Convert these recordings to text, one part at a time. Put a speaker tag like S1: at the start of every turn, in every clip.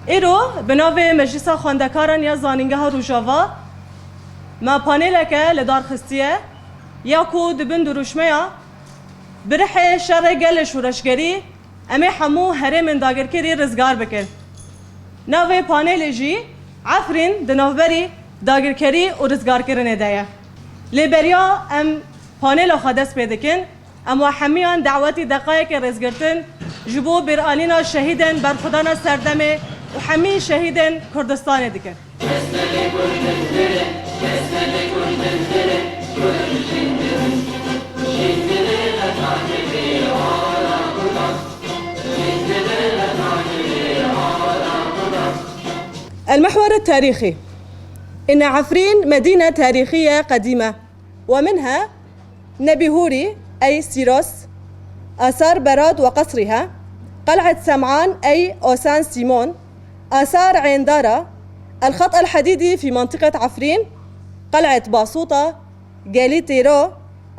S1: ایرو بناوی مجلس خواندکاران یا زانینگاه روژاوا ما پانیل که لدار خستیه یا کو دبن دروشمه برح شر گل شورشگری امی همو هره من داگر کری رزگار بکر ناوی پانیل جی عفرین دنوبری داگر کری و رزگار کرنه دایه لیبریا ام پانیل خادس پیدکن ام وحمیان دعوتی دقایق رزگرتن جبو برآلینا شهیدن برخدانا سردمه و حمی شهیدن کردستان دکن المحور التاريخي إن عفرين مدينة تاريخية قديمة ومنها نبيهوري أي سيروس آثار براد وقصرها قلعة سمعان أي أوسان سيمون آثار عيندارة الخط الحديدي في منطقة عفرين قلعة باسوطة جاليتيرو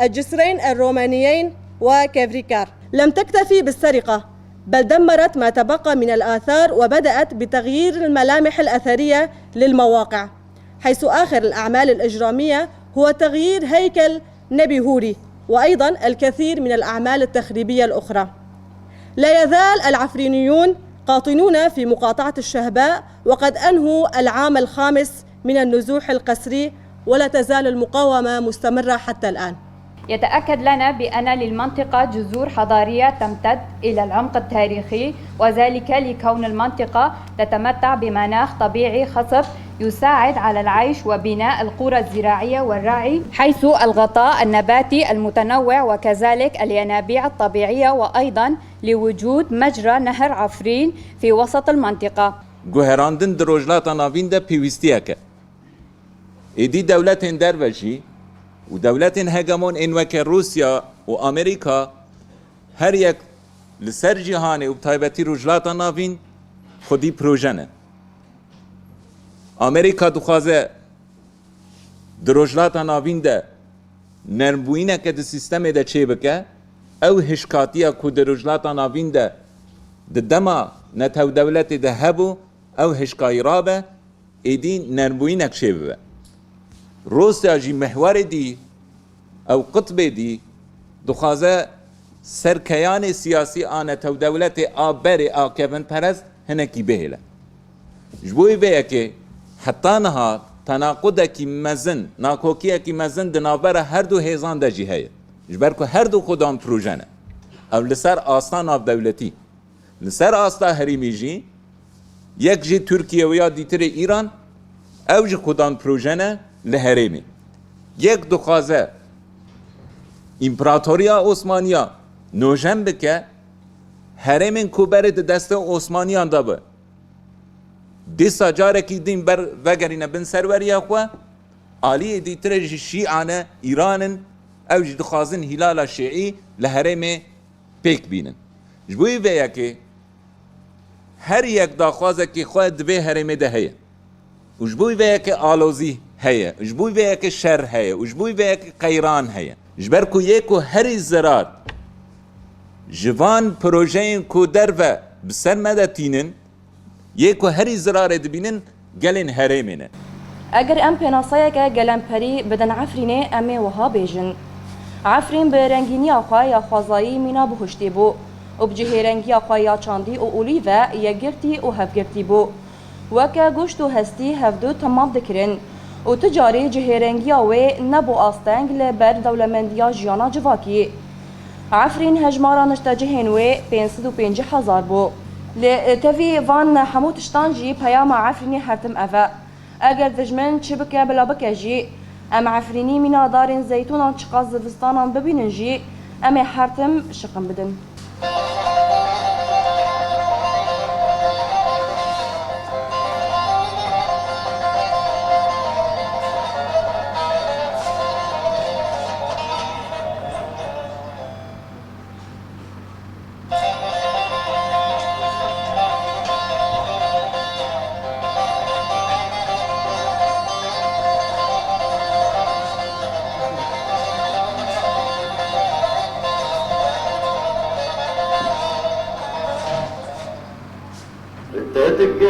S1: الجسرين الرومانيين وكافريكار لم تكتفي بالسرقة بل دمرت ما تبقى من الآثار وبدأت بتغيير الملامح الأثرية للمواقع حيث آخر الأعمال الإجرامية هو تغيير هيكل نبي هوري وأيضا الكثير من الأعمال التخريبية الأخرى لا يزال العفرينيون قاطنون في مقاطعة الشهباء وقد أنهوا العام الخامس من النزوح القسري ولا تزال المقاومة مستمرة حتى الآن
S2: يتأكد لنا بأن للمنطقة جذور حضارية تمتد إلى العمق التاريخي وذلك لكون المنطقة تتمتع بمناخ طبيعي خصب يساعد على العيش وبناء القرى الزراعية والرعي حيث الغطاء النباتي المتنوع وكذلك الينابيع الطبيعية وأيضا لوجود مجرى نهر عفرين في وسط المنطقة
S3: گوهراندن دروجلات ناوین ده پیوستیه که ایدی دولت دروژی و دولت هگمون انوک روسیا و امریکا هر یک لسر جهان و بتایبتی روجلات ناوین خودی پروژنه امریکا دخوازه دروجلات ناوین ده نرمبوینه که ده سیستم ده چه بکه او هشکاتیه که دروجلات ناوین ده دما نتو دولت ده هبو او هشکای رابه ایدی نرمبوینه که چه ببه روسیا جی محور دی او قطب دی دخوازه سرکیان سیاسی آنه تو دولت آبر آکفن پرست هنکی بهله جبوی بيه که حتی نها تناقض کی مزن ناکوکی کی مزن دنابر هر دو هیزان ده جیه جبر که هر دو خودان پروژنه او لسر آستان آف دولتی لسر آستا هریمی جی یک جی ترکیه و یا دیتر ایران او جی خودان پروژنه لهرمی یک دخوازه امپراتوریا عثمانیا نوجن بکه هرمین کوبرد دست عثمانیان دابه دیسا جاره که دین بر وگرینه بن سروریا خوا آلی دیتر شیعانه ایرانن او جی دخوازن هلال شیعی لهرمی پیک بینن جبوی ویا که هر یک داخوازه که خواه دوی هرمی ده هیه و جبوی ویا که آلوزی هيا جبوي بيك الشر هيا وجبوي بيك قيران هيا جبركو يكو هري الزرار جوان بروجين كو درفا بسر مدى تينن يكو هري الزرار دبينن قلن هريمين
S4: اگر ام پناسايك قلن پري بدن عفريني امي وها بيجن عفرين برنگيني اخوا يا خوازاي مينا بهشتي بو وبجهي رنگي اخوا يا چاندي او اوليفا يا گرتي او هفگرتي بو وكا گوشت و هستي هفدو تمام دكرن و تجاری جهرنگی و نبو آستنگ لبر دولمندیا جیانا جواکی عفرین هجمارانش تجهن و 550,000 بو لتوی وان حموتشتان جی پیام عفرینی هرتم افا اگر دجمن چه بکه بلا بکه جی ام عفرینی مینا دارین زیتونان چقاز زوستانان ببینن جی ام هرتم شقم بدن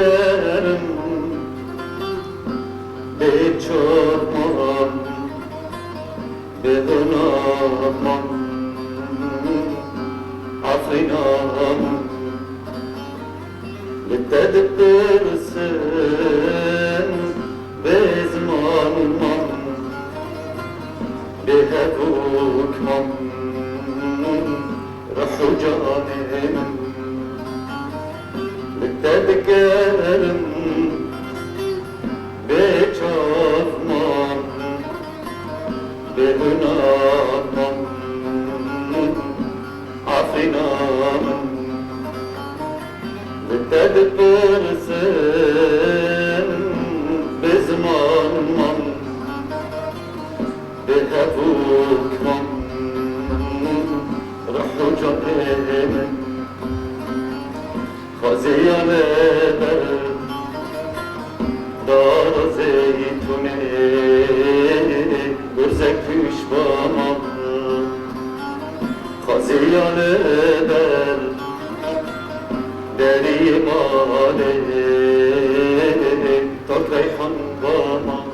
S5: دقرم به چرمان به هنامان عفرینام لتدبر سن به زمان به هبوک من روح جانم لتذكرم بجرمان بهنامان عفرینام لتذكر سن بزمان من بهبوك من روح جانم خازیان بر دار زیتونه گرزک پیش با ما خازیان بر دری ماله تا ریحان با ما